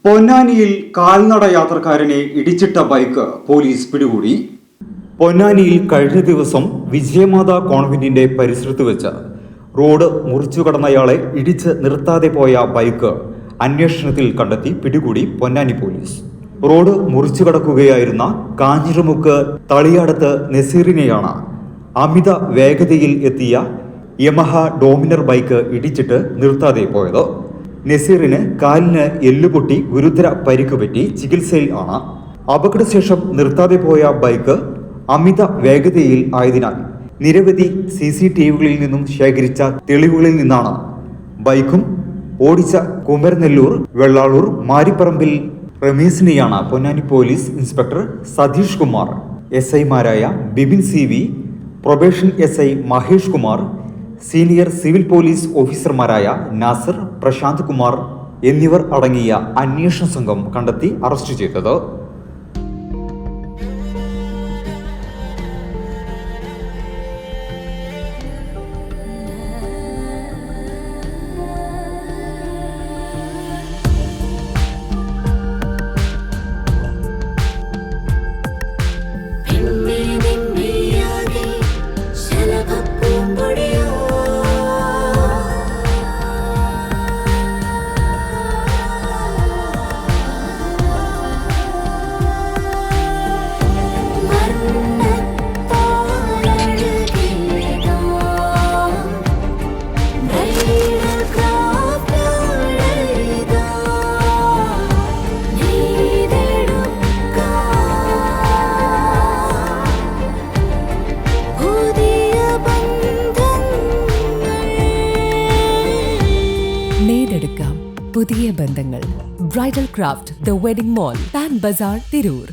പൊന്നാനിയിൽ കാൽനട യാത്രക്കാരനെ ഇടിച്ചിട്ട bike police പിടികൂടി. പൊന്നാനിയിൽ കഴിഞ്ഞ ദിവസം വിജയമാതാ കോൺവെന്റിന്റെ പരിസരത്ത് വെച്ച് റോഡ് മുറിച്ചു കടന്നയാളെ ഇടിച്ച് നിർത്താതെ പോയ ബൈക്ക് അന്വേഷണത്തിൽ കണ്ടെത്തി പിടികൂടി പൊന്നാനി പോലീസ്. റോഡ് മുറിച്ചു കടക്കുകയായിരുന്ന കാഞ്ഞിരമുക്ക് തളിയാടത്ത് നസീറിനെയാണ് അമിത വേഗതയിൽ എത്തിയ യമഹ ഡോമിനർ ബൈക്ക് ഇടിച്ചിട്ട് നിർത്താതെ പോയത്. നസീറിന് കാലിന് എല്ലുപൊട്ടി ഗുരുതര പരിക്കുപറ്റി ചികിത്സയിൽ ആണ്. അപകടശേഷം നിർത്താതെ പോയ ബൈക്ക് അമിത വേഗതയിൽ ആയതിനാൽ നിരവധി CCTVകളിൽ നിന്നും ശേഖരിച്ച തെളിവുകളിൽ നിന്നാണ് ബൈക്കും ഓടിച്ച കുമരനെല്ലൂർ, വെള്ളാളൂർ, മാരിപ്പറമ്പിൽ റമീസിനെയാണ് Ponnani police inspector Satheesh Kumar, SI മാരായ Bibin CV, probation SI Mahesh Kumar, senior civil police ഓഫീസർമാരായ നാസർ, പ്രശാന്ത് കുമാർ എന്നിവർ അടങ്ങിയ അന്വേഷണ സംഘം കണ്ടെത്തി അറസ്റ്റ് ചെയ്തത്. പുതിയ ബന്ധങ്ങൾ. Bridal craft, the wedding mall, Pan Bazaar, Tirur.